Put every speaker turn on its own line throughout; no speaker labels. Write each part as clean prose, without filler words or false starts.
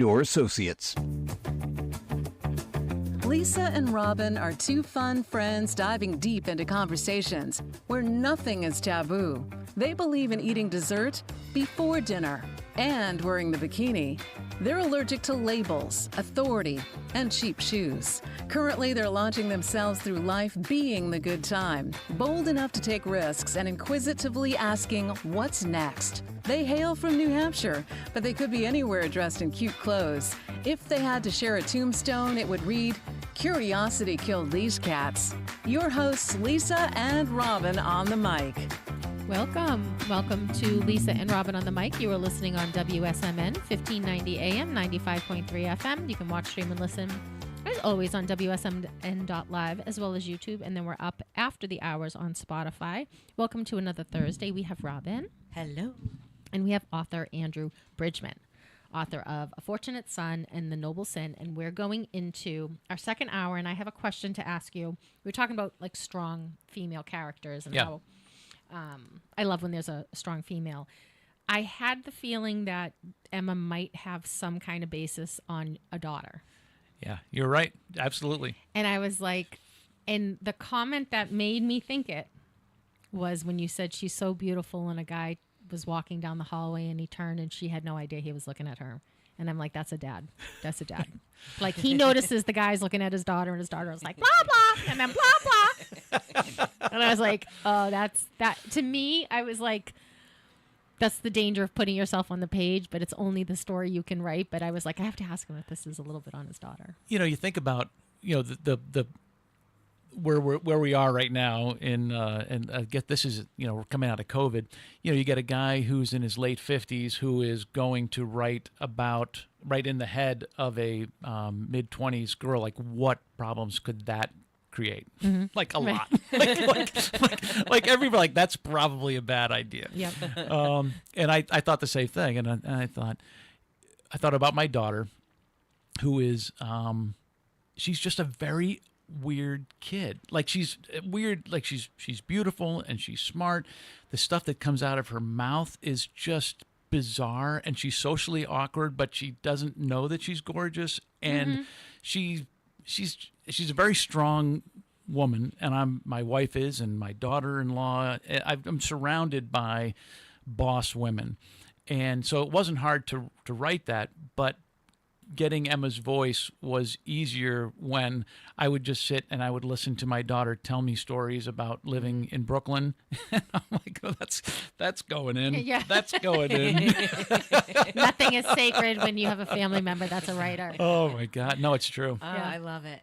Or associates.
Lisa and Robyn are two fun friends diving deep into conversations where nothing is taboo. They believe in eating dessert before dinner and wearing the bikini. They're allergic to labels, authority, and cheap shoes. Currently, they're launching themselves through life being the good time, bold enough to take risks and inquisitively asking, what's next? They hail from New Hampshire, but they could be anywhere dressed in cute clothes. If they had to share a tombstone, it would read, "Curiosity killed these cats." Your hosts, Lisa and Robyn on the mic.
Welcome to Lisa and Robyn on the mic. You are listening on WSMN 1590 AM, 95.3 FM. You can watch, stream, and listen as always on WSMN.live as well as YouTube. And then we're up after the hours on Spotify. Welcome to another Thursday. We have Robyn.
Hello.
And we have author Andrew Bridgeman, author of A Fortunate Son and The Noble Sin. And we're going into our second hour. And I have a question to ask you. We were talking about like strong female characters and how I love when there's a strong female. I had the feeling that Emma might have some kind of basis on a daughter.
Yeah, you're right. Absolutely.
And I was like, and the comment that made me think it was when you said she's so beautiful and a guy was walking down the hallway and he turned and she had no idea he was looking at her. And I'm like, that's a dad. That's a dad. Like he notices the guy's looking at his daughter and his daughter was like, blah, blah, and then blah, blah. And I was like, oh, that's that. To me, I was like, that's the danger of putting yourself on the page, but it's only the story you can write. But I was like, I have to ask him if this is a little bit on his daughter.
You know, you think about, the where we are right now and I get this is, we're coming out of COVID. You get a guy who's in his late 50s who is going to write in the head of a mid-20s girl, like what problems could that create? Mm-hmm. Like a lot. like everybody, like that's probably a bad idea.
Yep.
And I thought the same thing. And I thought about my daughter who is, she's just a very weird kid. Like she's weird, like she's beautiful and she's smart. The stuff that comes out of her mouth is just bizarre, and she's socially awkward, but she doesn't know that she's gorgeous. And she's a very strong woman, and my wife is, and my daughter-in-law. I'm surrounded by boss women, and so it wasn't hard to write that, but getting Emma's voice was easier when I would just sit and I would listen to my daughter tell me stories about living in Brooklyn. And I'm like, oh, that's going in.
Yeah.
That's going in.
Nothing is sacred when you have a family member that's a writer.
Oh my God. No, it's true.
Yeah. I love it.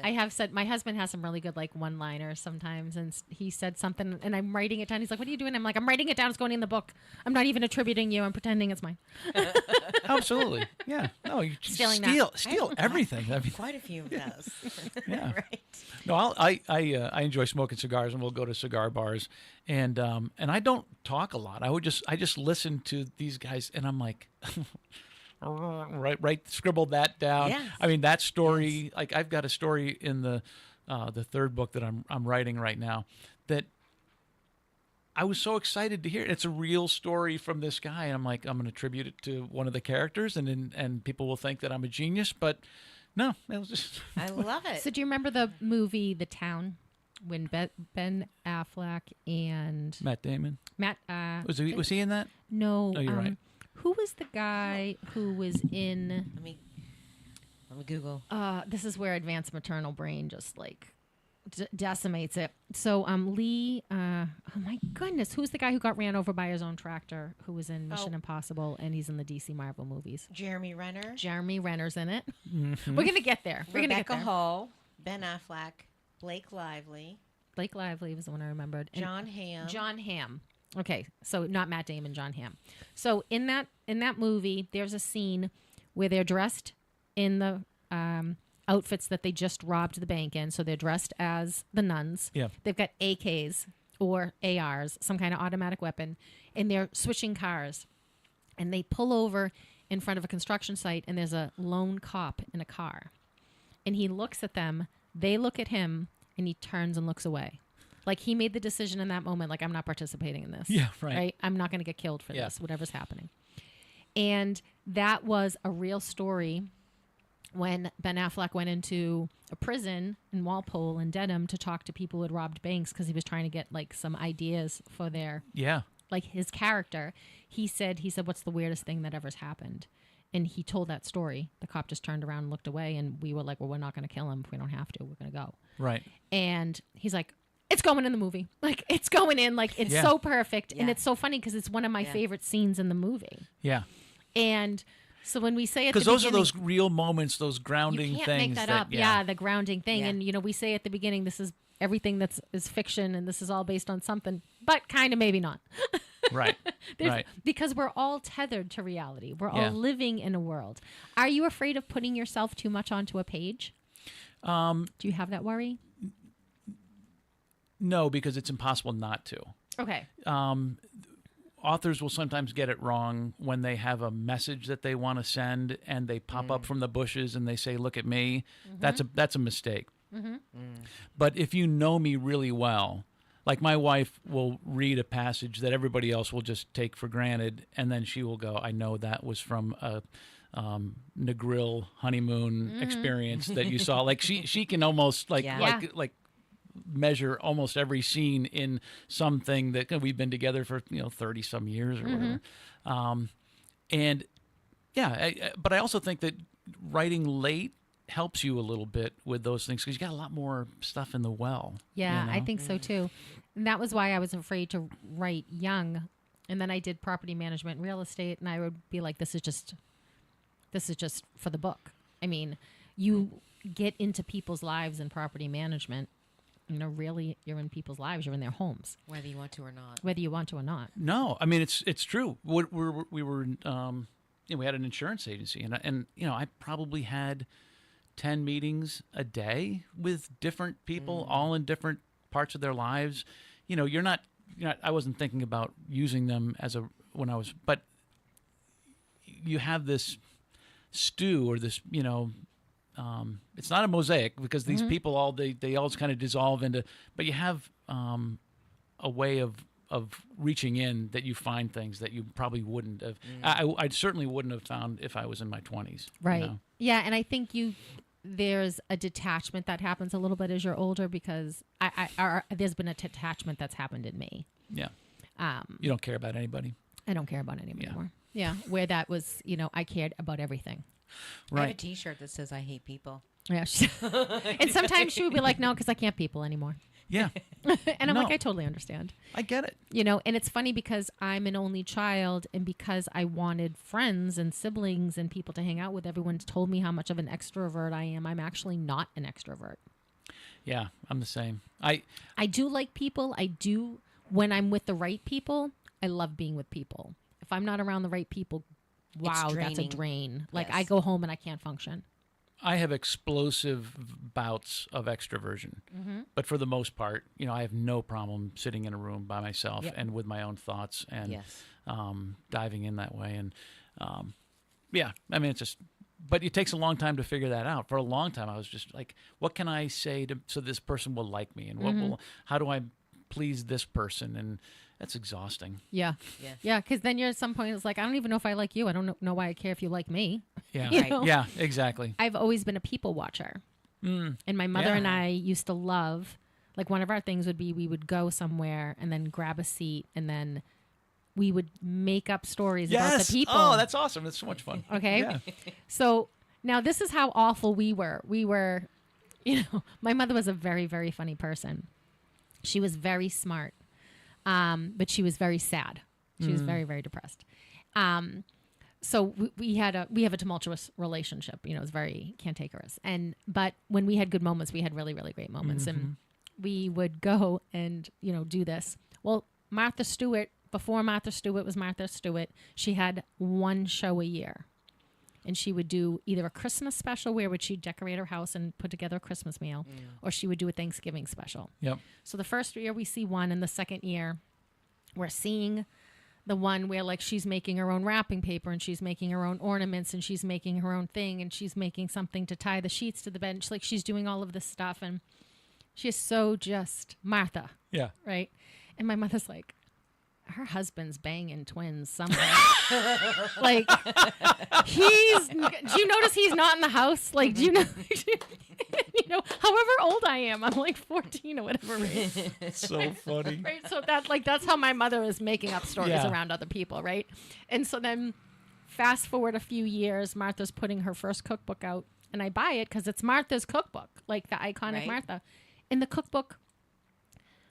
I have said, my husband has some really good like one-liners sometimes, and he said something and I'm writing it down. He's like, what are you doing? I'm like, I'm writing it down. It's going in the book. I'm not even attributing you. I'm pretending it's mine.
Absolutely. Yeah. No, you steal everything. I mean,
quite a few of those.
Yeah.
Right.
No, I enjoy smoking cigars, and we'll go to cigar bars, and I don't talk a lot. I just listen to these guys, and I'm like, right, scribble that down.
Yes.
I mean, that story. Like I've got a story in the third book that I'm writing right now that I was so excited to hear it. It's a real story from this guy, and I'm like, I'm going to attribute it to one of the characters, and people will think that I'm a genius, but no, it was just.
I love it.
So do you remember the movie The Town when Ben Affleck and
Matt Damon? Was he in that?
No.
Oh, you're right.
Who was the guy who was in?
Let me Google.
This is where advanced maternal brain just like decimates it. So Lee, oh my goodness, who's the guy who got ran over by his own tractor, who was in Mission Impossible, and he's in the DC Marvel movies?
Jeremy Renner.
Jeremy Renner's in it.
Mm-hmm.
We're gonna get there.
Rebecca Hall, Ben Affleck, Blake Lively.
Blake Lively was the one I remembered. And
John Hamm.
Okay, so not Matt Damon, John Hamm. So in that movie, there's a scene where they're dressed in the outfits that they just robbed the bank in. So they're dressed as the nuns.
Yeah.
They've got AKs or ARs, some kind of automatic weapon, and they're switching cars. And they pull over in front of a construction site, and there's a lone cop in a car. And he looks at them, they look at him, and he turns and looks away. Like he made the decision in that moment, like, I'm not participating in this.
Yeah, right.
I'm not going to get killed for this, whatever's happening. And that was a real story when Ben Affleck went into a prison in Walpole and Dedham to talk to people who had robbed banks because he was trying to get like some ideas for their like his character. He said, what's the weirdest thing that ever's happened? And he told that story. The cop just turned around and looked away, and we were like, well, we're not going to kill him if we don't have to. We're going to go.
Right.
And he's like, it's going in the movie. Like, it's going in. Like, it's so perfect. And it's so funny because it's one of my favorite scenes in the movie.
Yeah.
And so when we say at the
because
beginning,
those are those real moments, those grounding
you can't
things.
make that up. Yeah, the grounding thing.
Yeah.
And, you know, we say at the beginning, this is everything is fiction and this is all based on something, but kind of maybe not.
Right. Right.
Because we're all tethered to reality. We're all living in a world. Are you afraid of putting yourself too much onto a page? Do you have that worry?
No, because it's impossible not to.
Okay.
Authors will sometimes get it wrong when they have a message that they want to send and they pop up from the bushes and they say, look at me. That's a mistake. But if you know me really well, like my wife will read a passage that everybody else will just take for granted, and then she will go, I know that was from a Negril honeymoon experience that you saw. Like she can almost like measure almost every scene in something that we've been together for 30 some years or whatever. And but I also think that writing late helps you a little bit with those things because you got a lot more stuff in the well.
Yeah, I think so too. And that was why I was afraid to write young. And then I did property management and real estate, and I would be like, this is just for the book. I mean, you get into people's lives in property management. Really, you're in people's lives. You're in their homes,
whether you want to or not.
Whether you want to or not.
No, I mean it's true. We were we had an insurance agency, and I probably had 10 meetings a day with different people, all in different parts of their lives. You're not. I wasn't thinking about using them but you have this stew or this, it's not a mosaic because these people all kind of dissolve into, but you have a way of reaching in that you find things that you probably wouldn't have. I certainly wouldn't have found if I was in my 20s.
Right. Yeah, and I think there's a detachment that happens a little bit as you're older because there's been a detachment that's happened in me.
Yeah. You don't care about anybody.
I don't care about anybody anymore. Yeah, where that was, I cared about everything.
Right. I have a T-shirt that says "I hate people."
Yeah, and sometimes she would be like, "No, because I can't people anymore."
Yeah,
and I'm like, I totally understand.
I get it.
And it's funny because I'm an only child, and because I wanted friends and siblings and people to hang out with, everyone's told me how much of an extrovert I am. I'm actually not an extrovert.
Yeah, I'm the same.
I do like people. I do when I'm with the right people. I love being with people. If I'm not around the right people, wow, that's a drain. Like I go home and I can't function.
I have explosive bouts of extroversion, but for the most part, I have no problem sitting in a room by myself and with my own thoughts and diving in that way. And I mean, it's just, but it takes a long time to figure that out. For a long time, I was just like, what can I say so this person will like me, and how do I please this person? And that's exhausting.
Yeah. Because then you're at some point, it's like, I don't even know if I like you. I don't know why I care if you like me.
Yeah.
Right.
Yeah, exactly.
I've always been a people watcher. And my mother and I used to love, like one of our things would be we would go somewhere and then grab a seat and then we would make up stories about the people.
Oh, that's awesome. That's so much fun.
Okay.
Yeah.
So now this is how awful we were. We were, my mother was a very, very funny person. She was very smart. But she was very sad. She was very, very depressed. So we have a tumultuous relationship. It was very cantankerous. But when we had good moments, we had really, really great moments. And we would go and, do this. Well, Martha Stewart, before Martha Stewart was Martha Stewart, she had one show a year. And she would do either a Christmas special where would she decorate her house and put together a Christmas meal, or she would do a Thanksgiving special.
Yep.
So the first year we see one, and the second year we're seeing the one where like she's making her own wrapping paper and she's making her own ornaments and she's making her own thing and she's making something to tie the sheets to the bed. And she's doing all of this stuff and she's so just Martha.
Yeah.
Right. And my mother's like, her husband's banging twins somewhere. Like, do you notice he's not in the house? Like, do you know, however old I am, I'm like 14 or whatever. Right?
It's so funny.
Right. So that's how my mother is making up stories around other people. Right. And so then fast forward a few years, Martha's putting her first cookbook out, and I buy it because it's Martha's cookbook, like the iconic Martha. In the cookbook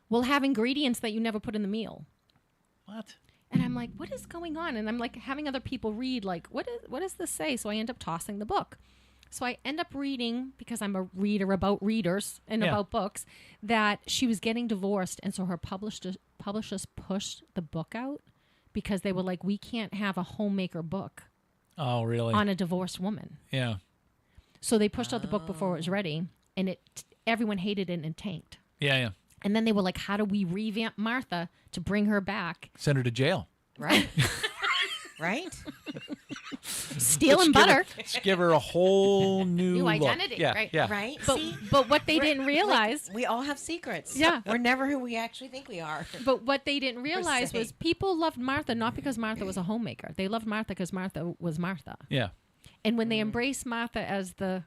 will have ingredients that you never put in the meal.
What?
And I'm like, what is going on? And I'm like having other people read, like, what does this say? So I end up tossing the book. So I end up reading, because I'm a reader about readers and about books, that she was getting divorced. And so her publishers pushed the book out because they were like, we can't have a homemaker book.
Oh, really?
On a divorced woman.
Yeah.
So they pushed out the book before it was ready, and everyone hated it and tanked.
Yeah.
And then they were like, how do we revamp Martha to bring her back?
Send her to jail.
Right. Right?
Stealing butter.
Let's give her a whole new look.
Identity.
Yeah,
right?
Yeah.
Right?
But what they didn't realize...
we all have secrets.
Yeah.
We're never who we actually think we are.
But what they didn't realize was people loved Martha not because Martha was a homemaker. They loved Martha because Martha was Martha.
Yeah.
And when they embraced Martha as the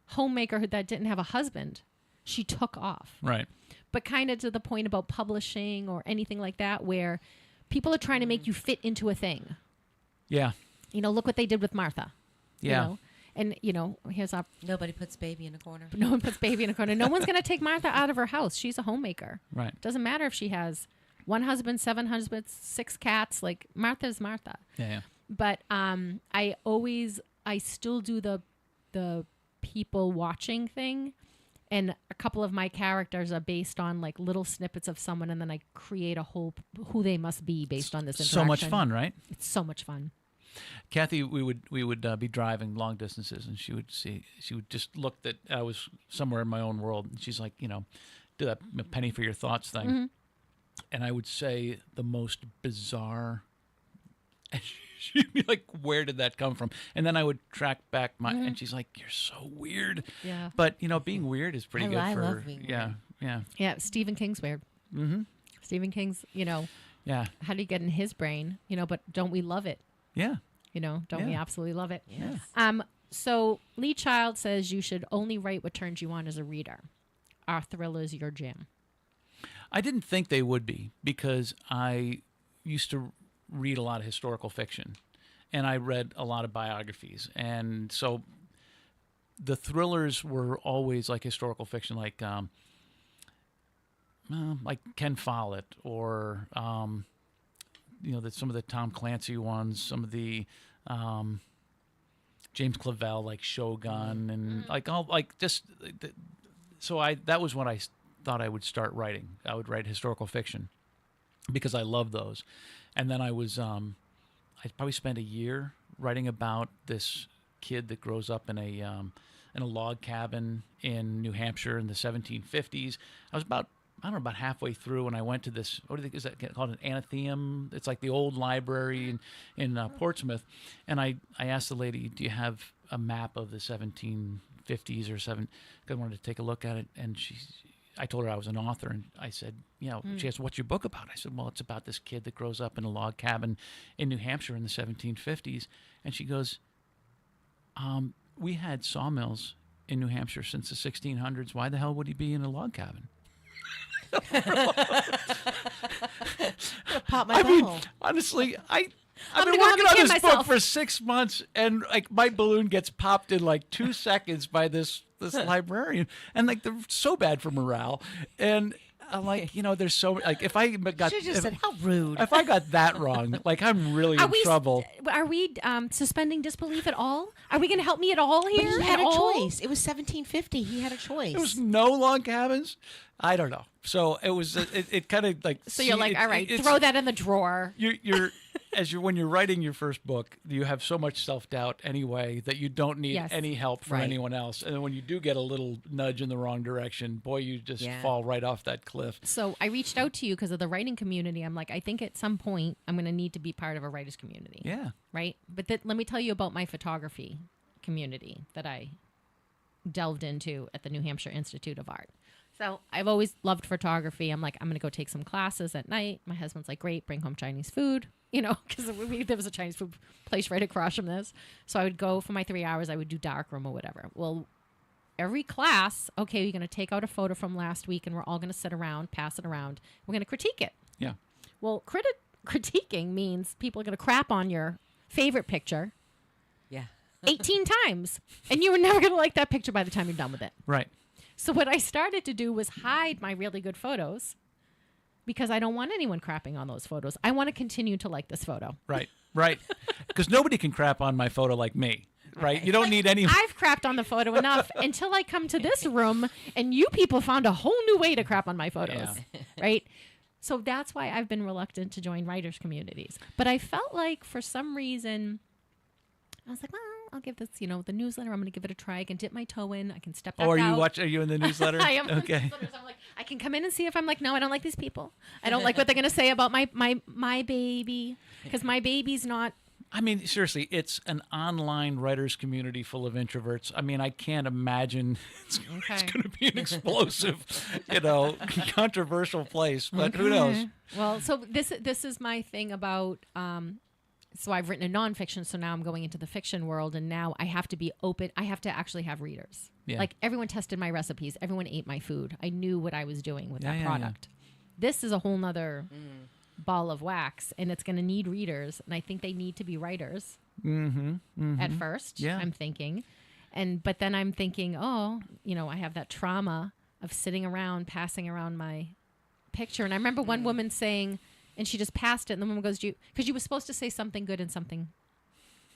homemaker that didn't have a husband, she took off.
Right.
But kind of to the point about publishing or anything like that, where people are trying to make you fit into a thing.
Yeah.
Look what they did with Martha.
Yeah.
And, here's our...
Nobody puts baby in a corner.
No one puts baby in a corner. No one's going to take Martha out of her house. She's a homemaker.
Right.
Doesn't matter if she has 1 husband, 7 husbands, 6 cats. Like, Martha's Martha.
Yeah.
But I still do the people watching thing. And a couple of my characters are based on like little snippets of someone, and then I create a whole who they must be based on this interaction.
So much fun, right?
It's so much fun.
Kathy, we would be driving long distances, and she would just look that I was somewhere in my own world, and she's like, do that penny for your thoughts thing,
Mm-hmm.
and I would say the most bizarre. She'd be like, where did that come from? And then I would track back and she's like, you're so weird.
Yeah.
But, being weird is pretty good
I
for
love being weird.
Yeah.
Yeah, Stephen King's weird.
Mm-hmm.
Stephen King's,
Yeah.
how do you get in his brain? But don't we love it?
Yeah.
Don't we absolutely love it?
Yes.
So Lee Child says you should only write what turns you on as a reader. Are thrillers your jam?
I didn't think they would be, because I used to read a lot of historical fiction, and I read a lot of biographies, and so the thrillers were always like historical fiction, like Ken Follett, or some of the Tom Clancy ones, some of the James Clavell, like Shogun, and that was when I thought I would start writing. I would write historical fiction because I love those. And then I probably spent a year writing about this kid that grows up in a log cabin in New Hampshire in the 1750s. I was about halfway through, and I went to this, what do you think, is that called an Athenaeum? It's like the old library in Portsmouth. And I asked the lady, do you have a map of the 1750s or 7? Because I wanted to take a look at it. And I told her I was an author, and I said, she asked, what's your book about? I said, well, it's about this kid that grows up in a log cabin in New Hampshire in the 1750s. And she goes, we had sawmills in New Hampshire since the 1600s. Why the hell would he be in a log cabin?
Pop my bubble.
Honestly, I've
I'm
been
gonna
working
go
on
home and
this
kill
book
myself.
for 6 months, and like my balloon gets popped in like 2 seconds by this librarian, and like they're so bad for morale. And I'm like, there's so like if I got
She just said, how rude.
if I got that wrong, like I'm really in trouble.
Are we suspending disbelief at all? Are we going to help me at all
But
here?
he had
At
a
all?
choice. It was 1750. He had a choice.
There was no log cabins. I don't know. So it was. It kind of like.
So you're like, all right, throw that in the drawer.
You're when you're writing your first book, you have so much self-doubt anyway that you don't need
Yes.
any help from
Right.
anyone else. And then when you do get a little nudge in the wrong direction, boy, you just
Yeah.
fall right off that cliff.
So I reached out to you because of the writing community. I'm like, I think at some point I'm going to need to be part of a writers community.
Yeah.
Right? But let me tell you about my photography community that I delved into at the New Hampshire Institute of Art. So I've always loved photography. I'm like, I'm going to go take some classes at night. My husband's like, great, bring home Chinese food, because there was a Chinese food place right across from this. So I would go for my 3 hours. I would do darkroom or whatever. Well, every class, okay, you're going to take out a photo from last week and we're all going to sit around, pass it around. We're going to critique it.
Yeah.
Well, critiquing means people are going to crap on your favorite picture
Yeah.
18 times. And you were never going to like that picture by the time you're done with it.
Right.
So what I started to do was hide my really good photos because I don't want anyone crapping on those photos. I want to continue to like this photo.
Right. Right. Because nobody can crap on my photo like me. Right. You don't need any.
I've crapped on the photo enough until I come to this room and you people found a whole new way to crap on my photos.
Yeah.
Right. So that's why I've been reluctant to join writers' communities. But I felt like for some reason, I was like, well, I'll give this, the newsletter. I'm going to give it a try. I can dip my toe in. I can step back out.
Are you in the newsletter?
I am.
Okay.
So I'm like, I can come in and see if I'm like, no, I don't like these people. I don't like what they're going to say about my baby because my baby's not.
I mean, seriously, it's an online writers community full of introverts. I mean, I can't imagine it's going to be an explosive, controversial place. But who knows?
Well, so this is my thing about. So I've written a nonfiction, so now I'm going into the fiction world, and now I have to be open. I have to actually have readers.
Yeah.
Like everyone tested my recipes, everyone ate my food. I knew what I was doing with that product.
Yeah.
This is a whole nother ball of wax, and it's going to need readers, and I think they need to be writers at first.
Yeah.
I'm thinking, but then I'm thinking, I have that trauma of sitting around, passing around my picture, and I remember one woman saying. And she just passed it, and the woman goes, because you were supposed to say something good and something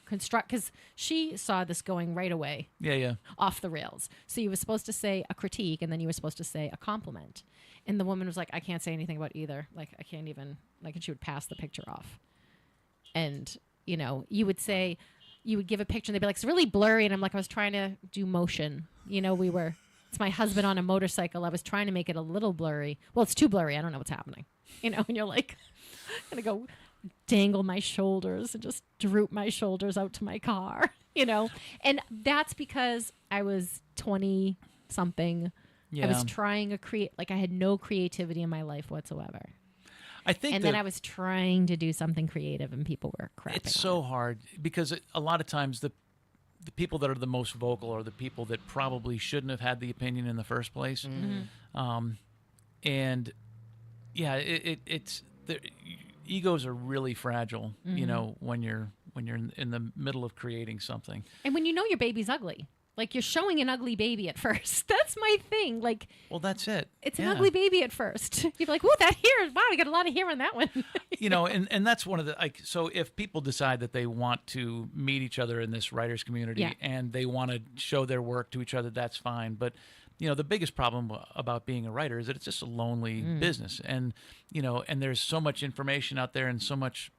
because she saw this going right away.
Yeah.
Off the rails. So you were supposed to say a critique, and then you were supposed to say a compliment. And the woman was like, I can't say anything about either. Like, I can't even, and she would pass the picture off. And, you would give a picture, and they'd be like, it's really blurry. And I'm like, I was trying to do motion. It's my husband on a motorcycle. I was trying to make it a little blurry. Well, it's too blurry. I don't know what's happening. And you're like, I'm going to go dangle my shoulders and just droop my shoulders out to my car, And that's because I was 20 something.
Yeah.
I was trying to create, I had no creativity in my life whatsoever.
I think
and then I was trying to do something creative and people were crapping
It's
on
so
it.
hard because a lot of times the people that are the most vocal are the people that probably shouldn't have had the opinion in the first place. And yeah, it's the egos are really fragile, when you're in the middle of creating something.
And when your baby's ugly, you're showing an ugly baby at first. That's my thing.
Well, that's it.
It's an ugly baby at first. You're like, oh, that hair, wow, we got a lot of hair on that one.
And that's one of the, so if people decide that they want to meet each other in this writers community and they want to show their work to each other, that's fine. But, the biggest problem about being a writer is that it's just a lonely business. And, and there's so much information out there and so much,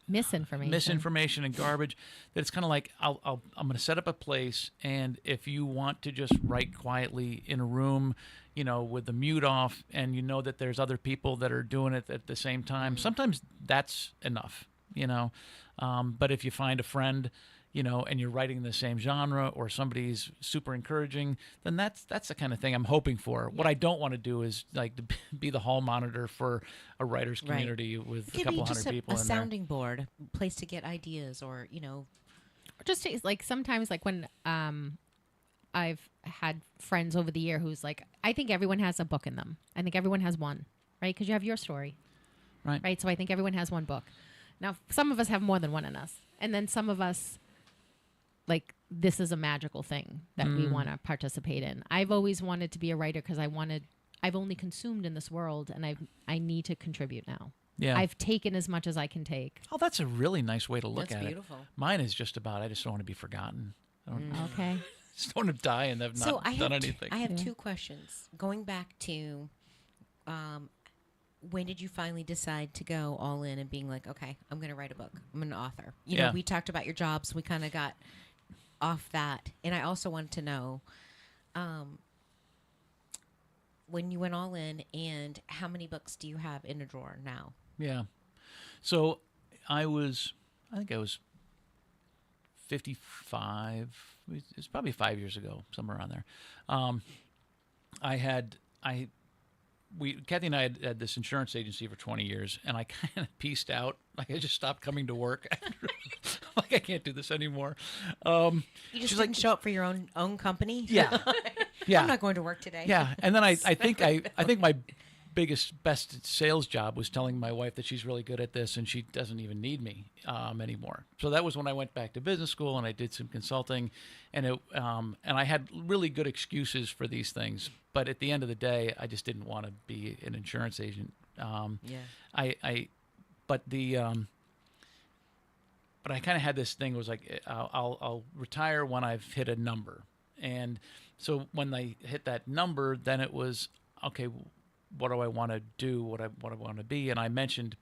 misinformation and garbage that it's kind of like I'm going to set up a place, and if you want to just write quietly in a room, with the mute off, and that there's other people that are doing it at the same time, sometimes that's enough, but if you find a friend, and you're writing the same genre, or somebody's super encouraging, then that's the kind of thing I'm hoping for. What I don't want to do is to be the hall monitor for a writers community with a couple hundred people in there.
A sounding board, place to get ideas, or
just sometimes when I've had friends over the year who's I think everyone has a book in them. I think everyone has one, right? Because you have your story, right? So I think everyone has one book. Now, some of us have more than one in us, and then some of us. This is a magical thing that we want to participate in. I've always wanted to be a writer because I've only consumed in this world, and I need to contribute now.
Yeah.
I've taken as much as I can take.
Oh, that's a really nice way to look at
beautiful.
it. Mine is just about, I just don't want to be forgotten.
Okay.
Just don't want to die and have not done anything.
I have two questions. Going back to when did you finally decide to go all in and being like, okay, I'm going to write a book. I'm an author. We talked about your jobs. We kind of got off that. And I also wanted to know when you went all in, and how many books do you have in a drawer now?
Yeah. So I think I was 55. It's probably 5 years ago, somewhere around there. Kathy and I had this insurance agency for 20 years, and I kind of pieced out. Like, I just stopped coming to work. Like, I can't do this anymore.
You just didn't show up for your own company?
Yeah. Yeah.
I'm not going to work today.
Yeah. And then I think my best sales job was telling my wife that she's really good at this and she doesn't even need me anymore. So that was when I went back to business school and I did some consulting, and I had really good excuses for these things. But at the end of the day, I just didn't want to be an insurance agent. But I kind of had this thing. It was like, I'll retire when I've hit a number. And so when I hit that number, then it was, okay, what do I want to do? What I want to be? And I mentioned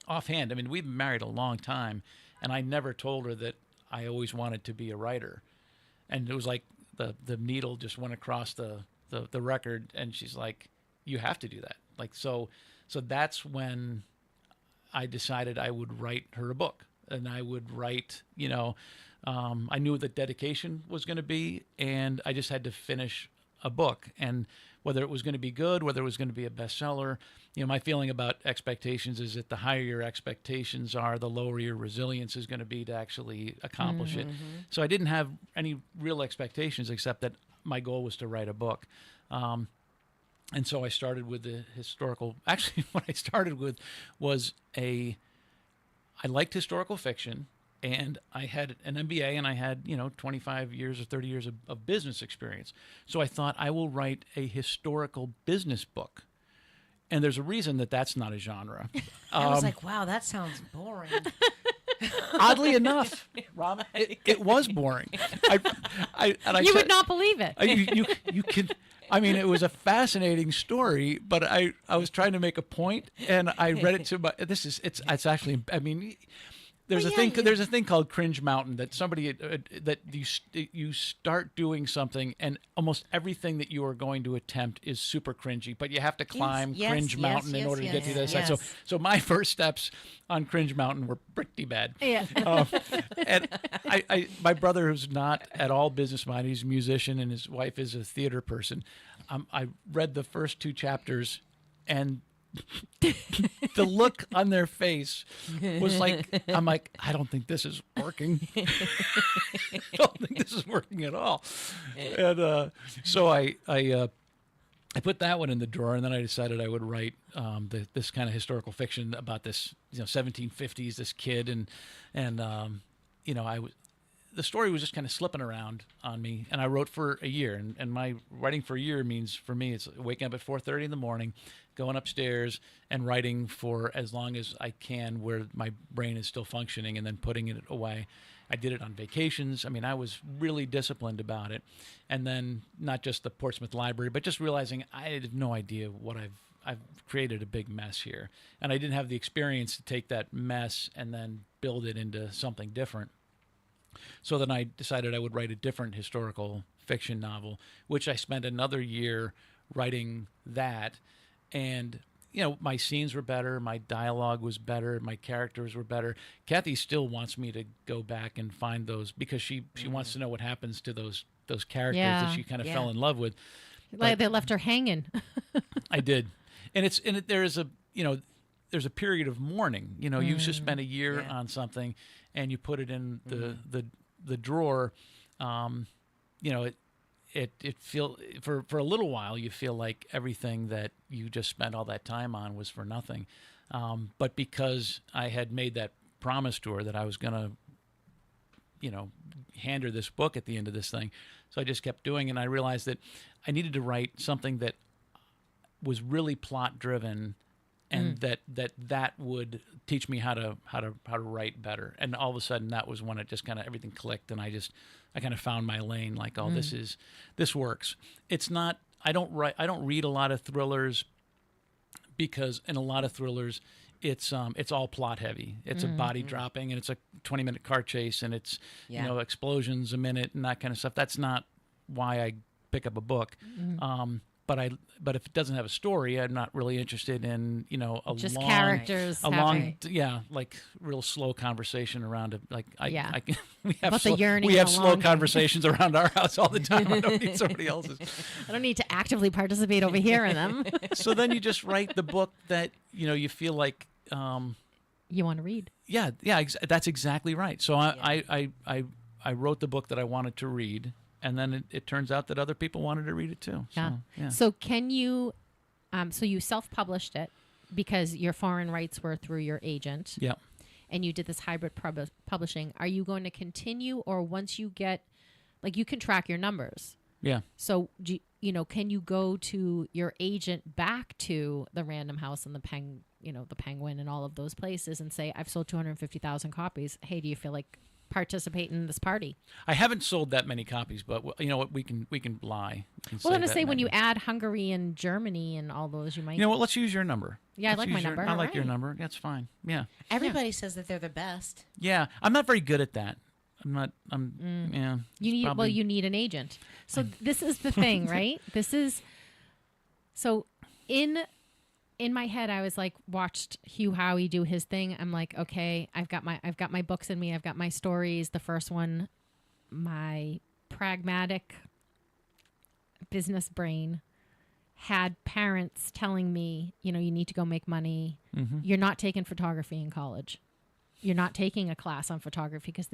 offhand, I mean, we've been married a long time, and I never told her that I always wanted to be a writer. And it was like the needle just went across the record, and she's like, you have to do that. Like, so that's when I decided I would write her a book. And I would write, I knew what the dedication was going to be, and I just had to finish a book. And whether it was going to be good, whether it was going to be a bestseller, my feeling about expectations is that the higher your expectations are, the lower your resilience is going to be to actually accomplish it. So I didn't have any real expectations except that my goal was to write a book. And so I started with the historical. Actually, what I started with was I liked historical fiction, and I had an MBA, and I had 25 years or 30 years of business experience. So I thought I will write a historical business book, and there's a reason that that's not a genre.
I was like, wow, that sounds boring.
Oddly enough, Robyn, it was boring.
You would not believe it.
You can. I mean, it was a fascinating story, but I was trying to make a point, and I read it to my. It's actually. I mean, there's a thing called cringe mountain that somebody that you start doing something, and almost everything that you are going to attempt is super cringy, but you have to climb cringe mountain in order to get to this.
Yes.
So my first steps on cringe mountain were pretty bad.
Yeah.
And my brother, who's not at all business minded, he's a musician, and his wife is a theater person. I read the first 2 chapters, and the look on their face was like, I'm like, I don't think this is working. I don't think this is working at all. And so I put that one in the drawer, and then I decided I would write this kind of historical fiction about this 1750s, this kid, and the story was just kind of slipping around on me, and I wrote for a year. And my writing for a year means, for me, it's waking up at 4:30 in the morning, going upstairs and writing for as long as I can where my brain is still functioning, and then putting it away. I did it on vacations. I mean, I was really disciplined about it. And then not just the Portsmouth Library, but just realizing I had no idea what I've created a big mess here. And I didn't have the experience to take that mess and then build it into something different. So then I decided I would write a different historical fiction novel, which I spent another year writing that. And, my scenes were better, my dialogue was better, my characters were better. Kathy still wants me to go back and find those, because she wants to know what happens to those characters that she kind of fell in love with.
Like they left her hanging.
I did. And there's a period of mourning. You just spent a year on something, and you put it in the drawer. It feel for a little while you feel like everything that you just spent all that time on was for nothing. But because I had made that promise to her that I was going to, hand her this book at the end of this thing, so I just kept doing it. And I realized that I needed to write something that was really plot driven, and that would teach me how to write better. And all of a sudden, that was when it just kind of everything clicked, and I kind of found my lane. Like, oh, this works. It's not. I don't read a lot of thrillers, because in a lot of thrillers, it's all plot heavy. It's a body dropping, and it's a 20-minute car chase, and it's explosions a minute and that kind of stuff. That's not why I pick up a book. but if it doesn't have a story, I'm not really interested in
Just
long,
characters.
like real slow conversation around it. Like we have
About the yearning
we have
and the
slow
longing.
conversations around our house all the time. I don't need somebody else's.
I don't need to actively participate over here in them.
So then you just write the book that you feel like.
You want to read.
Yeah, that's exactly right. So I wrote the book that I wanted to read, and then it turns out that other people wanted to read it too.
Yeah.
So, yeah.
So can you, so you self-published it because your foreign rights were through your agent.
Yeah.
And you did this hybrid publishing. Are you going to continue, or once you get, like, you can track your numbers?
Yeah.
So can you go to your agent back to the Random House and the Penguin and all of those places and say, I've sold 250,000 copies. Hey, do you feel like participating in this party?
I haven't sold that many copies, but you know what? We can lie.
Well, I'm going to say when you add Hungary and Germany and all those, you might.
You know what? Let's use your number.
Yeah, I like my number.
I like your number. That's fine. Yeah.
Everybody says that they're the best.
Yeah. I'm not very good at that. Yeah.
You need
probably...
you need an agent. So this is the thing, right? So in my head, I was like, watched Hugh Howey do his thing. I'm like, okay, I've got my books in me. I've got my stories. The first one, my pragmatic business brain had parents telling me, you need to go make money.
Mm-hmm.
You're not taking photography in college. You're not taking a class on photography because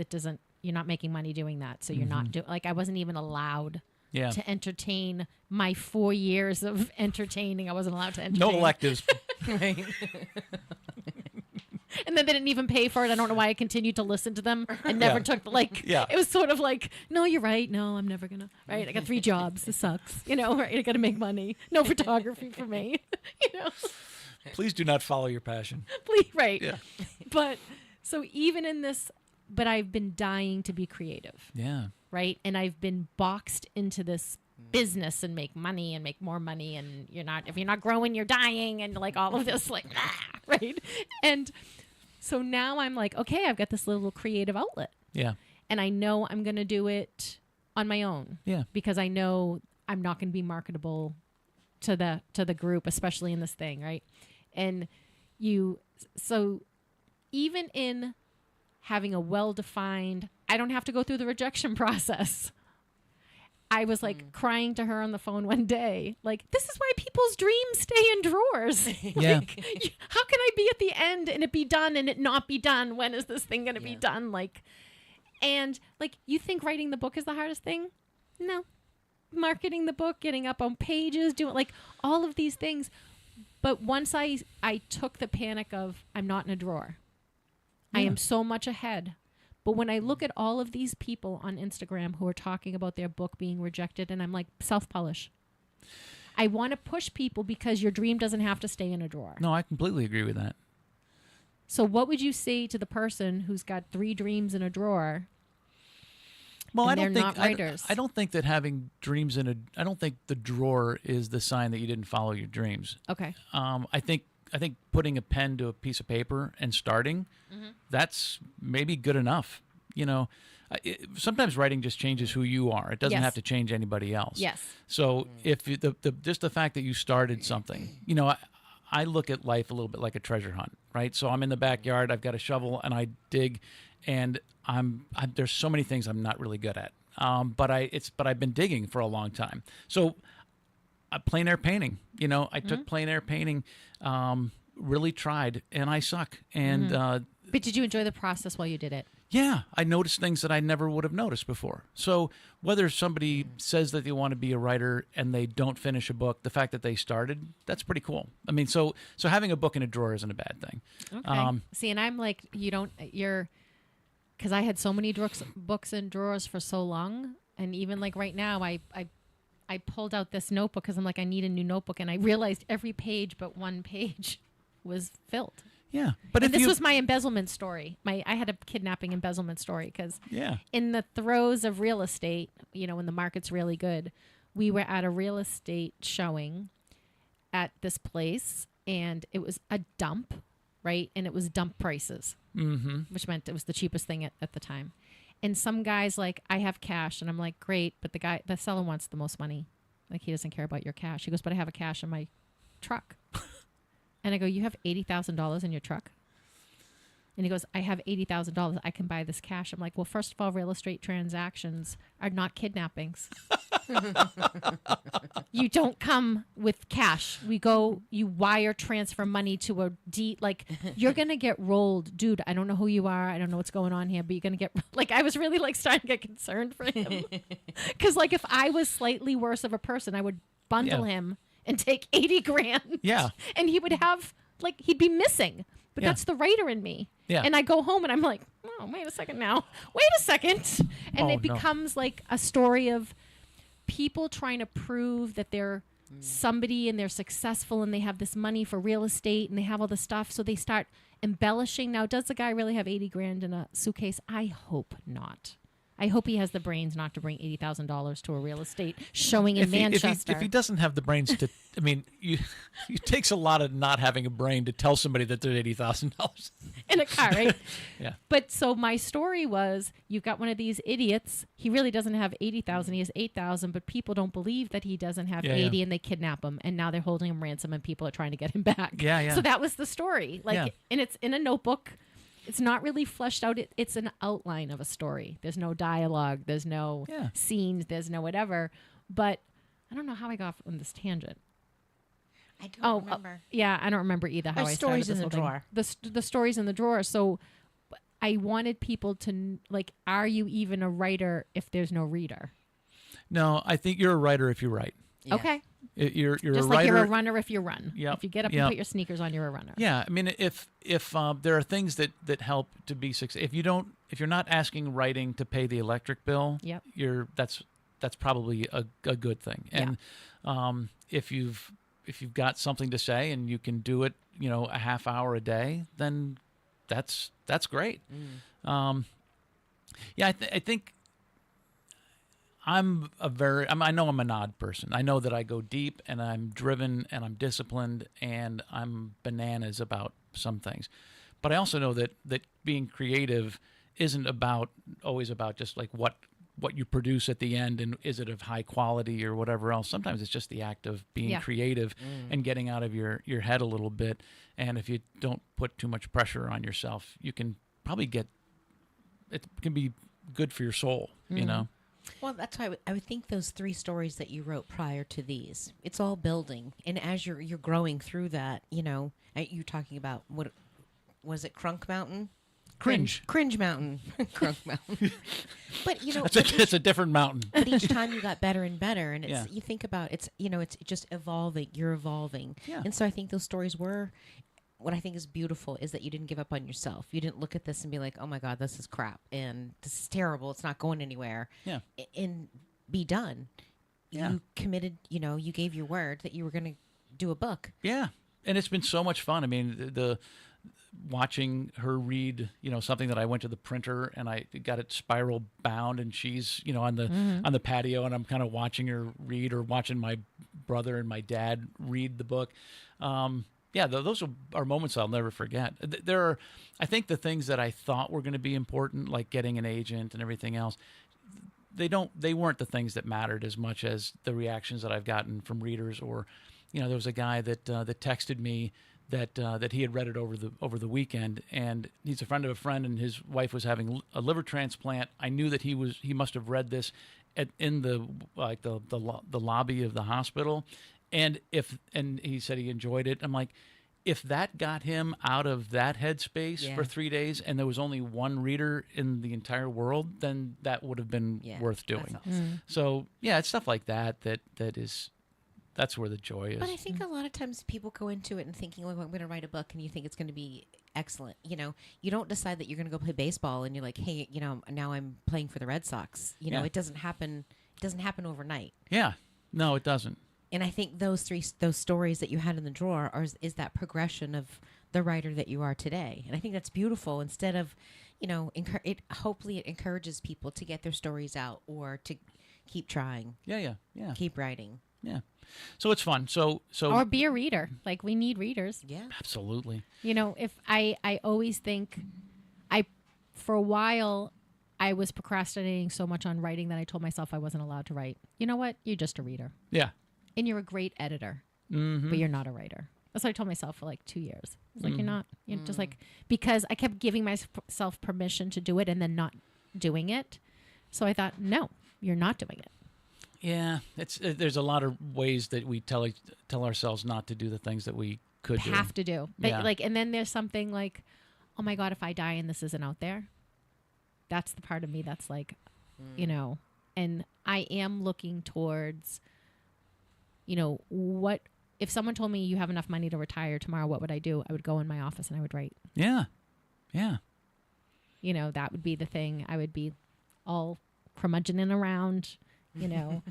you're not making money doing that. So you're not I wasn't even allowed to entertain my 4 years of entertaining. I wasn't allowed to entertain.
No electives.
Right.
And then they didn't even pay for it. I don't know why I continued to listen to them and never took it was sort of like, no, you're right. No, I'm never gonna, right? I got 3 jobs. This sucks. Right? I got to make money. No photography for me.
Please do not follow your passion.
Please, right.
Yeah.
But so even in this, but I've been dying to be creative.
Yeah.
Right. And I've been boxed into this business and make money and make more money. And if you're not growing, you're dying. And like all of this, right. And so now I'm like, okay, I've got this little creative outlet.
Yeah.
And I know I'm going to do it on my own.
Yeah.
Because I know I'm not going to be marketable to the group, especially in this thing. Right. And so even in having a well-defined, I don't have to go through the rejection process. I was like crying to her on the phone one day, like, this is why people's dreams stay in drawers.
Yeah.
How can I be at the end and it be done and it not be done? When is this thing going to be done? And you think writing the book is the hardest thing? No. Marketing the book, getting up on pages, doing all of these things. But once I took the panic of, I'm not in a drawer. I am so much ahead. But when I look at all of these people on Instagram who are talking about their book being rejected, and I'm like, self-publish. I want to push people because your dream doesn't have to stay in a drawer.
No, I completely agree with that.
So what would you say to the person who's got 3 dreams in a drawer?
Well,
and
I don't
they're
think
not writers?
I don't think that having dreams I don't think the drawer is the sign that you didn't follow your dreams.
Okay.
I think putting a pen to a piece of paper and starting, that's maybe good enough. Sometimes writing just changes who you are. It doesn't have to change anybody else.
Yes.
So if just the fact that you started something, I look at life a little bit like a treasure hunt, right? So I'm in the backyard, I've got a shovel, and I dig, and there's so many things I'm not really good at. But I've been digging for a long time. So plein air painting, I took plein air painting, really tried, and I suck. And
but did you enjoy the process while you did it?
Yeah, I noticed things that I never would have noticed before. So whether somebody says that they want to be a writer and they don't finish a book, the fact that they started, that's pretty cool. I mean, so having a book in a drawer isn't a bad thing.
Okay. See, and I'm like, because I had so many books in drawers for so long, and even right now, I pulled out this notebook because I'm like, I need a new notebook, and I realized every page but one page was filled.
Yeah, but
this was my embezzlement story. I had a kidnapping embezzlement story because in the throes of real estate, when the market's really good, we were at a real estate showing at this place, and it was a dump, right? And it was dump prices, which meant it was the cheapest thing at the time. And some guy's like, I have cash, and I'm like, great, but the seller wants the most money. Like, he doesn't care about your cash. He goes, but I have a cash in my truck. And I go, you have $80,000 in your truck? And he goes, I have $80,000. I can buy this cash. I'm like, well, first of all, real estate transactions are not kidnappings. You don't come with cash. You wire transfer money to a deed. Like, you're going to get rolled. Dude, I don't know who you are. I don't know what's going on here, but you're going to get, like, I was really, like, starting to get concerned for him. Because, like, if I was slightly worse of a person, I would bundle him and take 80 grand.
Yeah.
And he would have, like, he'd be missing. But that's the writer in me.
Yeah.
And I go home and I'm like, oh, wait a second now. Wait a second. And it becomes like a story of people trying to prove that they're somebody and they're successful and they have this money for real estate and they have all this stuff. So they start embellishing. Now, does the guy really have 80 grand in a suitcase? I hope not. I hope he has the brains not to bring $80,000 to a real estate showing in Manchester.
If he doesn't have the brains to, I mean, it takes a lot of not having a brain to tell somebody that there's $80,000
in a car, right?
Yeah.
But so my story was, you've got one of these idiots. He really doesn't have 80,000. He has 8,000, but people don't believe that he doesn't have 80, and they kidnap him, and now they're holding him ransom, and people are trying to get him back.
Yeah, yeah.
So that was the story, and it's in a notebook. It's not really fleshed out. It's an outline of a story. There's no dialogue. There's no scenes. There's no whatever. But I don't know how I got on this tangent.
I don't remember.
Yeah, I don't remember either how I started
stories in the drawer.
The stories in the drawer. So I wanted people to, like, are you even a writer if there's no reader?
No, I think you're a writer if you write.
Yeah. Okay.
You're
just
a writer.
like you're a runner if you run.
Yep.
If you get up and put your sneakers on, you're a runner.
Yeah, I mean, if there are things that help to be successful, if you're not asking writing to pay the electric bill, that's probably a good thing. And if you've got something to say and you can do it, a half hour a day, then that's great. I think. I know I'm an odd person. I know that I go deep and I'm driven and I'm disciplined and I'm bananas about some things. But I also know that being creative isn't always about just like what you produce at the end and is it of high quality or whatever else. Sometimes it's just the act of being creative and getting out of your head a little bit. And if you don't put too much pressure on yourself, you can probably it can be good for your soul,
Well, that's why I would think those 3 stories that you wrote prior to these, it's all building. And as you're growing through that, you're talking about, what was it, Crunk Mountain?
Cringe
Mountain. Crunk Mountain. But,
it's a different mountain.
But each time you got better and better. And you think about it's just evolving. You're evolving.
Yeah.
And so I think those stories were, what I think is beautiful is that you didn't give up on yourself. You didn't look at this and be like, oh my God, this is crap. And this is terrible. It's not going anywhere.
Yeah.
And be done.
Yeah.
You committed, you gave your word that you were going to do a book.
Yeah. And it's been so much fun. I mean, the watching her read, something that I went to the printer and I got it spiral bound and she's, on the patio and I'm kind of watching her read or watching my brother and my dad read the book. Those are moments I'll never forget. I think the things that I thought were going to be important, like getting an agent and everything else, they weren't the things that mattered as much as the reactions that I've gotten from readers. Or, there was a guy that texted me that he had read it over the weekend, and he's a friend of a friend, and his wife was having a liver transplant. I knew that he must have read this in the lobby of the hospital. And he said he enjoyed it. I'm like, if that got him out of that headspace for 3 days and there was only one reader in the entire world, then that would have been worth doing.
Awesome.
So, it's stuff like that's where the joy is.
But I think a lot of times people go into it and thinking, I'm going to write a book, and you think it's going to be excellent. You don't decide that you're going to go play baseball and you're like, hey, now I'm playing for the Red Sox. It doesn't happen. It doesn't happen overnight.
Yeah. No, it doesn't.
And I think those stories that you had in the drawer is that progression of the writer that you are today. And I think that's beautiful. Instead of, hopefully it encourages people to get their stories out or to keep trying.
Yeah.
Keep writing.
Yeah. So it's fun. So
or be a reader. Like, we need readers.
Yeah.
Absolutely.
If I always think, for a while I was procrastinating so much on writing that I told myself I wasn't allowed to write. You know what? You're just a reader.
Yeah.
And you're a great editor, but you're not a writer. That's what I told myself for like 2 years. I was like, you're not. You're just like, because I kept giving myself permission to do it and then not doing it. So I thought, no, you're not doing it.
Yeah. There's a lot of ways that we tell ourselves not to do the things that we could
Have to do. But
Yeah.
like, and then there's something like, oh my God, if I die and this isn't out there, that's the part of me that's like, you know, and I am looking towards, you know, what if someone told me you have enough money to retire tomorrow, what would I do? I would go in my office and I would write.
Yeah. Yeah.
You know, that would be the thing. I would be all curmudgeoning around, you know,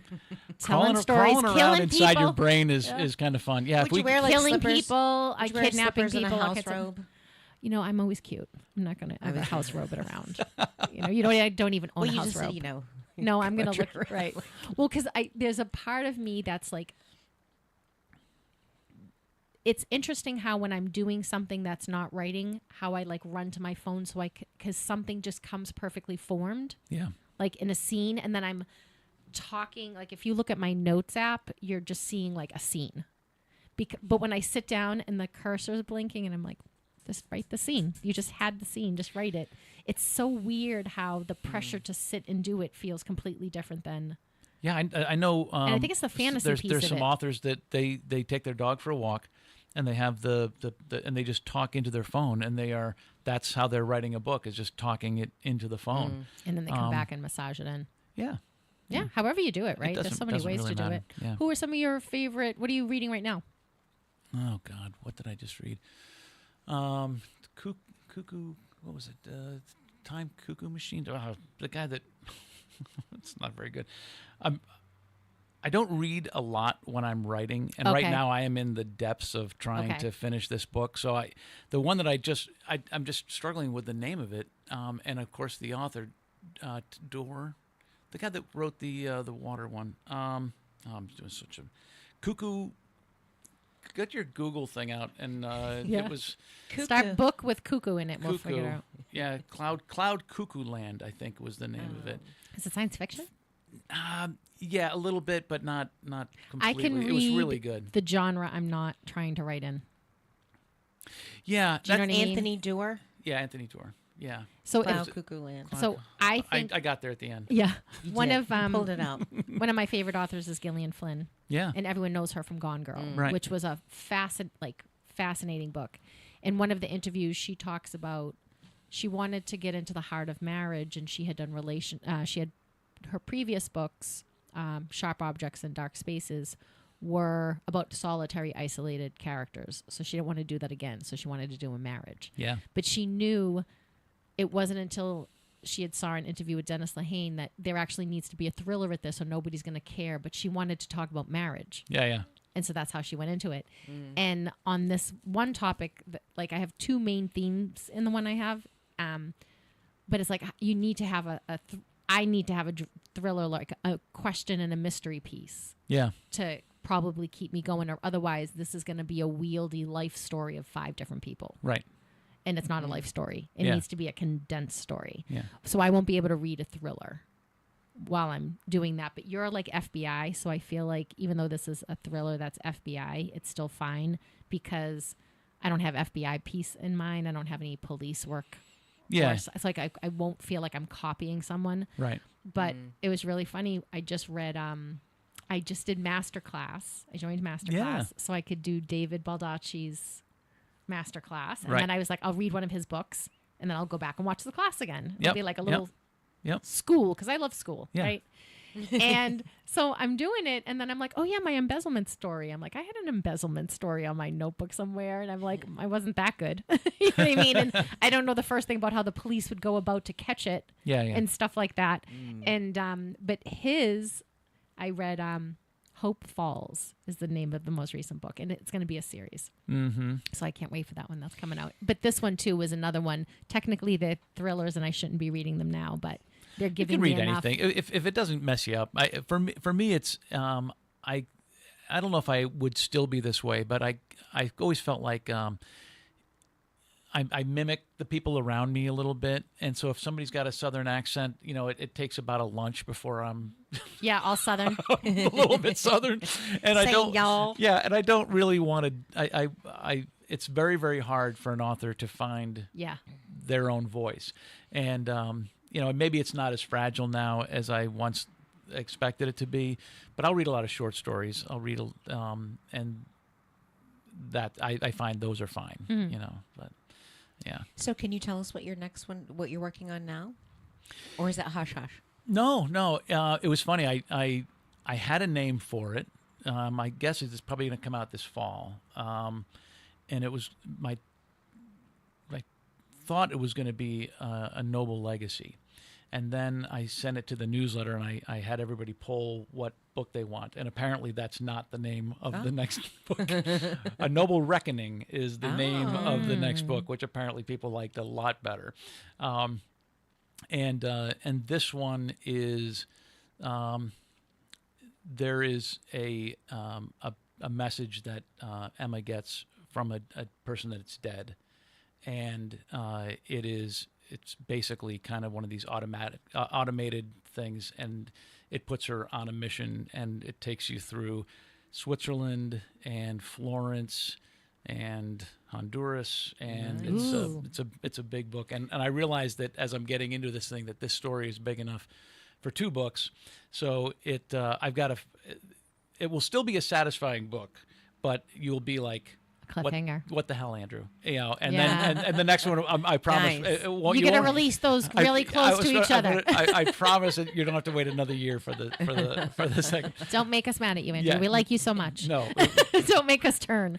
telling stories,
crawling around
killing
inside
people.
your brain is kind of fun. Yeah.
Would you wear like
killing
slippers?
people,
Would you wear
kidnapping
slippers and
people,
a
all
house
kinds of-
robe?
You know, I'm always cute. I'm not gonna have a house robe it around. You know, I don't even own
Well,
a
you
house
just
robe.
say, you know.
No, I'm gonna
country
look right. Well, because there's a part of me that's like, it's interesting how when I'm doing something that's not writing, how I like run to my phone so because something just comes perfectly formed,
Yeah.
like in a scene, and then I'm talking. Like if you look at my notes app, you're just seeing like a scene. But when I sit down and the cursor's blinking, and I'm like, just write the scene. You just had the scene. Just write it. It's so weird how the pressure to sit and do it feels completely different than.
Yeah, I know.
And I think it's the fantasy piece
There's
of
some
it.
authors that they take their dog for a walk, and they have the and they just talk into their phone, and that's how they're writing a book, is just talking it into the phone.
And then they come back and massage it in.
Yeah.
Yeah, however you do it, right? There's so many
doesn't
ways
really
to do
matter.
it.
Yeah.
Who are some of your favorite? What are you reading right now?
Oh God, what did I just read? Cuckoo. What was it? Time Cuckoo Machine. Oh, the guy that. It's not very good. I don't read a lot when I'm writing, and right
Okay.
now I am in the depths of trying
Okay.
to finish this book. So the one that I'm just struggling with the name of it, and of course the author, Dorr, the guy that wrote the water one. I'm doing such a cuckoo. Get your Google thing out, and
Yeah.
it was
Start book with cuckoo in it. We'll figure it
Cuckoo.
out.
Yeah, Cloud Cuckoo Land, I think was the name of it.
Is it science fiction?
Yeah, a little bit, but not
I
completely.
can read
It was really good.
the genre I'm not trying to write in.
Yeah,
Do you know what I mean?
Anthony Doerr,
yeah, Anthony Doerr. Yeah,
So
Cloud
if,
Cuckoo Land.
so I think
I got there at the end.
yeah,
You
one
did.
of
You pulled it out.
one of my favorite authors is Gillian Flynn,
Yeah,
and everyone knows her from Gone Girl,
Right.
which was a fascinating book. In one of the interviews, she talks about she wanted to get into the heart of marriage, and she had done she had her previous books, Sharp Objects and Dark Spaces, were about solitary, isolated characters. So she didn't want to do that again. So she wanted to do a marriage.
yeah,
But she knew it wasn't until she had saw an interview with Dennis Lehane that there actually needs to be a thriller at this, or nobody's going to care. But she wanted to talk about marriage.
yeah.
And so that's how she went into it. And on this one topic, like I have two main themes in the one I have. But it's like you need to have I need to have a thriller, like a question and a mystery piece
Yeah,
to probably keep me going, or otherwise this is going to be a wieldy life story of 5 different people.
right.
And it's not a life story. It
Yeah.
needs to be a condensed story.
Yeah,
So I won't be able to read a thriller while I'm doing that. But you're like FBI, so I feel like even though this is a thriller that's FBI, it's still fine because I don't have FBI piece in mind. I don't have any police work.
yeah,
It's like I won't feel like I'm copying someone.
right.
But it was really funny. I just read I just did masterclass. I joined masterclass
Yeah.
so I could do David Baldacci's masterclass. And
Right.
then I was like, I'll read one of his books and then I'll go back and watch the class again. It'll
Yep,
be like a
yep,
little
yep.
school because I love school,
Yeah.
right? And so I'm doing it, and then I'm like, oh yeah, my embezzlement story. I'm like, I had an embezzlement story on my notebook somewhere, and I'm like, I wasn't that good. You know what I mean? And I don't know the first thing about how the police would go about to catch it
Yeah.
and stuff like that. And but I read Hope Falls is the name of the most recent book, and it's going to be a series.
Mm-hmm.
So I can't wait for that one. That's coming out. But this one too was another one. Technically, they're thrillers, and I shouldn't be reading them now, but they're
You
giving
can read
me enough.
anything if it doesn't mess you up. For me, it's I don't know if I would still be this way, but I always felt like I mimic the people around me a little bit, and so if somebody's got a Southern accent, it takes about a lunch before I'm
Yeah, all Southern.
a little bit Southern, and I
Say
don't.
y'all.
Yeah, and I don't really want to. It's very, very hard for an author to find
Yeah.
their own voice, and maybe it's not as fragile now as I once expected it to be, but I'll read a lot of short stories. I'll read and that I find those are fine, but yeah.
So can you tell us what your next one, what you're working on now? Or is that hush hush?
No. It was funny. I had a name for it. I guess it's probably going to come out this fall. And it was I thought it was going to be a Noble Legacy. And then I sent it to the newsletter, and I had everybody poll what book they want. And apparently that's not the name of the next book. A Noble Reckoning is the name of the next book, which apparently people liked a lot better. And this one is there is a message that Emma gets from a person that's dead, and it's basically kind of one of these automated things, and it puts her on a mission, and it takes you through Switzerland and Florence and Honduras, and it's a big book, and I realized that as I'm getting into this thing that this story is big enough for 2 books, so it will still be a satisfying book, but you'll be like,
Cliffhanger.
What the hell, Andrew? And
Yeah.
then and the next one, I promise.
Nice.
You're going to release those really close to each other.
I promise that you don't have to wait another year for the second.
Don't make us mad at you, Andrew.
Yeah.
We like you so much.
No.
Don't make us turn.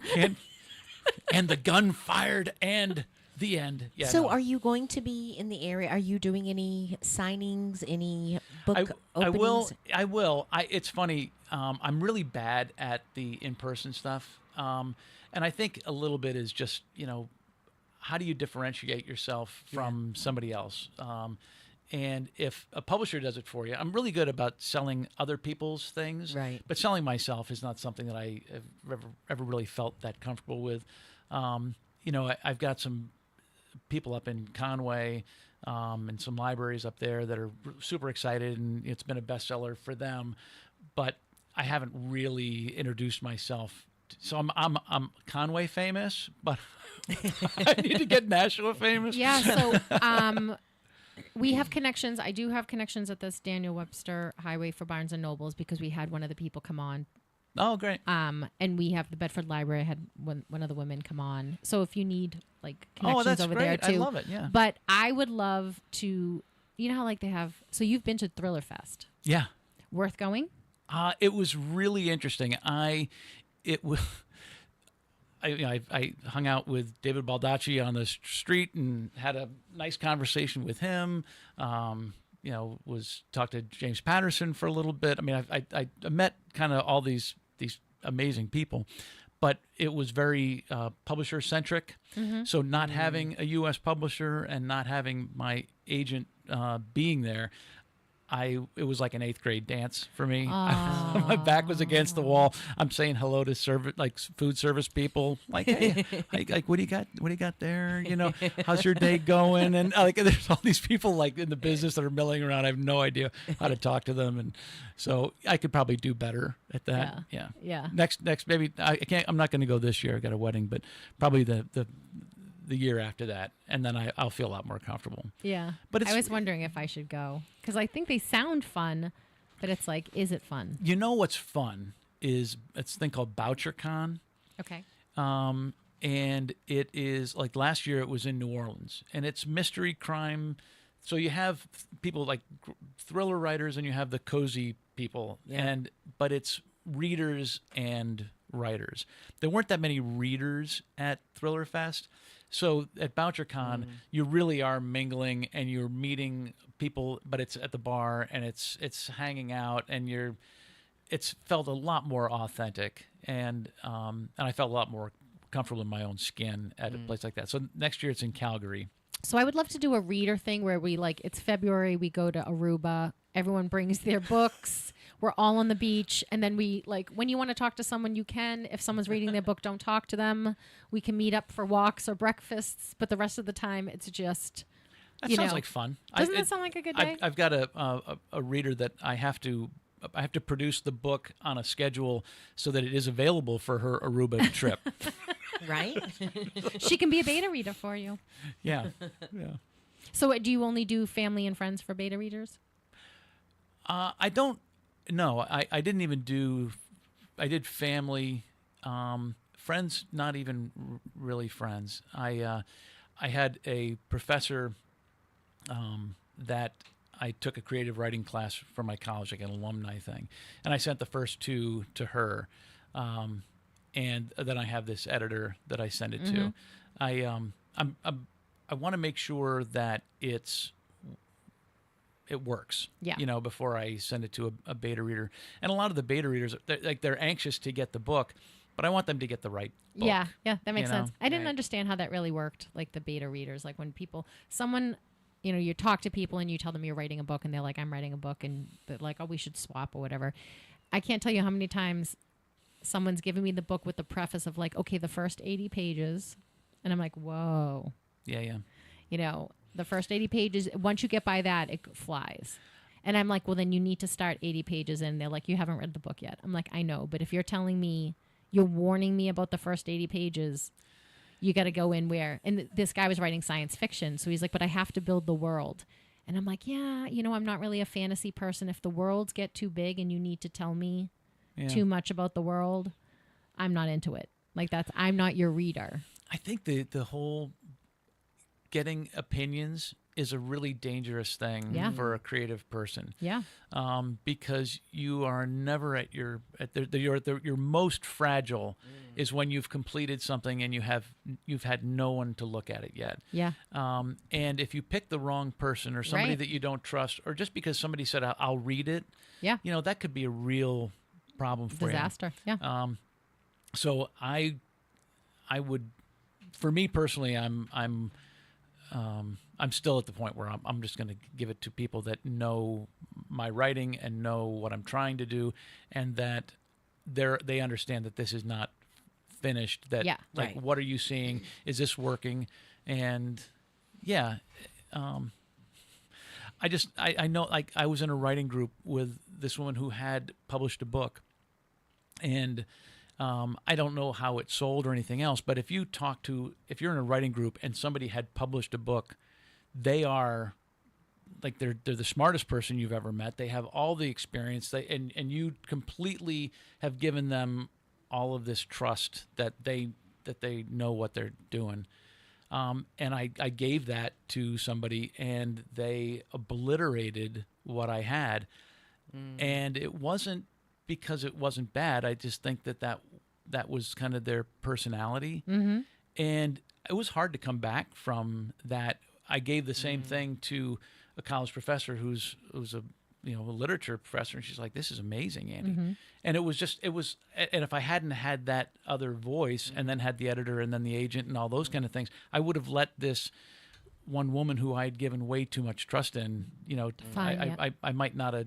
And the gun fired, and the end. Yeah.
So
no.
are you going to be in the area? Are you doing any signings, any book openings?
I will. It's funny. I'm really bad at the in-person stuff. And I think a little bit is just, how do you differentiate yourself from somebody else? And if a publisher does it for you, I'm really good about selling other people's things.
Right.
But selling myself is not something that I have ever really felt that comfortable with. I've got some people up in Conway and some libraries up there that are super excited, and it's been a bestseller for them. But I haven't really introduced myself. So I'm Conway famous, but I need to get Nashua famous.
Yeah, so we have connections. I do have connections at this Daniel Webster Highway for Barnes and Nobles because we had one of the people come on.
Oh, great.
And we have the Bedford Library. I had one of the women come on. So if you need connections
that's
over
great.
there too.
I love it. Yeah.
But I would love to. You know how they have. So you've been to Thriller Fest.
Yeah.
Worth going.
It was really interesting. I hung out with David Baldacci on the street and had a nice conversation with him. Was talked to James Patterson for a little bit. I mean, I met kind of all these amazing people, but it was very publisher centric. Mm-hmm. So not having a U.S. publisher and not having my agent being there, it was like an 8th grade dance for me. My back was against the wall. I'm saying hello to food service people. Like, hey, what do you got? What do you got there? How's your day going? And there's all these people in the business that are milling around. I have no idea how to talk to them, and so I could probably do better at that. Yeah. Next, maybe I can't. I'm not going to go this year. I got a wedding, but probably the year after that, and then I'll feel a lot more comfortable.
Yeah.
But
I was wondering if I should go because I think they sound fun, but it's like, is it fun?
What's fun is it's a thing called BoucherCon.
Okay.
And it is last year it was in New Orleans, and it's mystery crime. So you have people like thriller writers, and you have the cozy people, but it's readers and writers. There weren't that many readers at Thriller Fest. So at BoucherCon, you really are mingling and you're meeting people, but it's at the bar and it's hanging out, and it's felt a lot more authentic, and I felt a lot more comfortable in my own skin at a place like that. So next year it's in Calgary.
So I would love to do a reader thing where we it's February, we go to Aruba, everyone brings their books. we're all on the beach, and then we like when you want to talk to someone, you can. If someone's reading their book, don't talk to them. We can meet up for walks or breakfasts, but the rest of the time, it's just.
That sounds like fun.
Doesn't that sound like a good day?
I've got a reader that I have to produce the book on a schedule so that it is available for her Aruba trip.
Right?
She can be a beta reader for you.
Yeah.
So do you only do family and friends for beta readers?
I don't. No, I didn't even do. I did family, friends. Not even really friends. I had a professor that I took a creative writing class for my college, like an alumni thing, and I sent the first 2 to her, and then I have this editor that I send it to. I want to make sure that it works, before I send it to a beta reader. And a lot of the beta readers, they're anxious to get the book, but I want them to get the right book.
Yeah, that makes sense. I didn't
Right.
understand how that really worked, like the beta readers, like when someone, you talk to people and you tell them you're writing a book and they're like, I'm writing a book, and they're like, oh, we should swap or whatever. I can't tell you how many times someone's given me the book with the preface of like, okay, the first 80 pages. And I'm like, whoa.
Yeah.
The first 80 pages, once you get by that, it flies. And I'm like, well, then you need to start 80 pages in. They're like, you haven't read the book yet. I'm like, I know, but if you're telling me, you're warning me about the first 80 pages, you got to go in where, and this guy was writing science fiction. So he's like, but I have to build the world. And I'm like, yeah, I'm not really a fantasy person. If the worlds get too big and you need to tell me too much about the world, I'm not into it. Like I'm not your reader.
I think the whole getting opinions is a really dangerous thing for a creative person.
Yeah.
Because you are never at your most fragile is when you've completed something and you've had no one to look at it yet.
Yeah.
And if you pick the wrong person or somebody that you don't trust, or just because somebody said I'll read it, that could be a real problem for
Disaster.
you.
Yeah.
So I would, for me personally, I'm still at the point where I'm just going to give it to people that know my writing and know what I'm trying to do, and that they understand that this is not finished. That what are you seeing? Is this working? And I know, like, I was in a writing group with this woman who had published a book, and I don't know how it sold or anything else, but if you're in a writing group and somebody had published a book, they are like, they're the smartest person you've ever met. They have all the experience, and you completely have given them all of this trust that they know what they're doing. And I gave that to somebody, and they obliterated what I had. And it wasn't because it wasn't bad. I just think that was kind of their personality.
Mm-hmm.
And it was hard to come back from that. I gave the same thing to a college professor who's a literature professor, and she's like, "This is amazing, Andy."
Mm-hmm.
And and if I hadn't had that other voice, and then had the editor and then the agent and all those kind of things, I would have let this one woman who I had given way too much trust in, I might not have,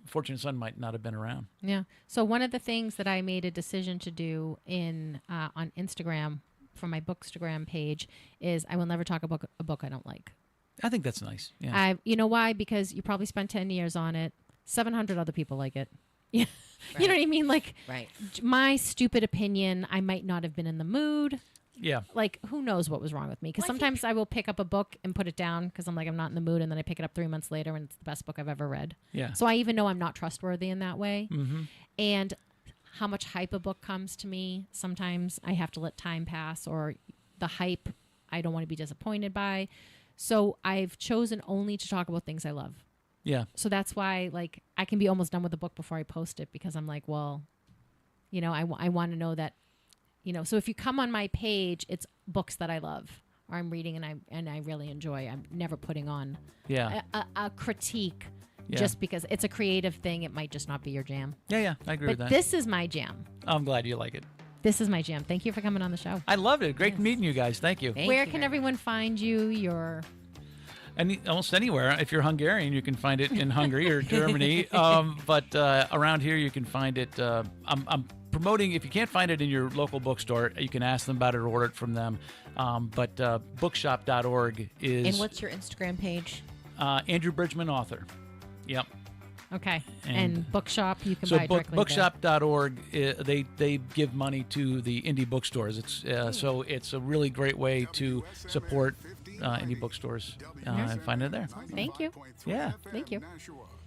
Fortunate Son might not have been around.
Yeah. So one of the things that I made a decision to do on Instagram for my Bookstagram page is I will never talk about a book I don't like.
I think that's nice. Yeah.
You know why? Because you probably spent 10 years on it. 700 other people like it. Yeah.
Right.
You know what I mean? Like,
Right.
My stupid opinion, I might not have been in the mood.
Yeah.
Like, who knows what was wrong with me? Because sometimes I will pick up a book and put it down because I'm like, I'm not in the mood. And then I pick it up 3 months later and it's the best book I've ever read.
Yeah.
So I even know I'm not trustworthy in that way.
Mm-hmm.
And how much hype a book comes to me, sometimes I have to let time pass, or the hype I don't want to be disappointed by. So I've chosen only to talk about things I love.
Yeah.
So that's why, like, I can be almost done with the book before I post it, because I'm like, well, I want to know that, so if you come on my page, it's books that I love or I'm reading and I really enjoy. I'm never putting on a critique just because it's a creative thing. It might just not be your jam.
Yeah, I agree with
But
that.
this is my jam.
I'm glad you like it.
This is my jam. Thank you for coming on the show.
I loved it. Great meeting you guys. Thank you.
Where can everyone find you?
almost anywhere. If you're Hungarian, you can find it in Hungary or Germany. But around here, you can find it. I'm promoting. If you can't find it in your local bookstore, you can ask them about it or order it from them. But bookshop.org is.
And what's your Instagram page?
Andrew Bridgeman, author. Yep.
Okay. And Bookshop, you can
so
buy it directly
bookshop.org, they give money to the indie bookstores. So it's a really great way to support indie bookstores and find it there.
Thank you.
Yeah.
Thank you.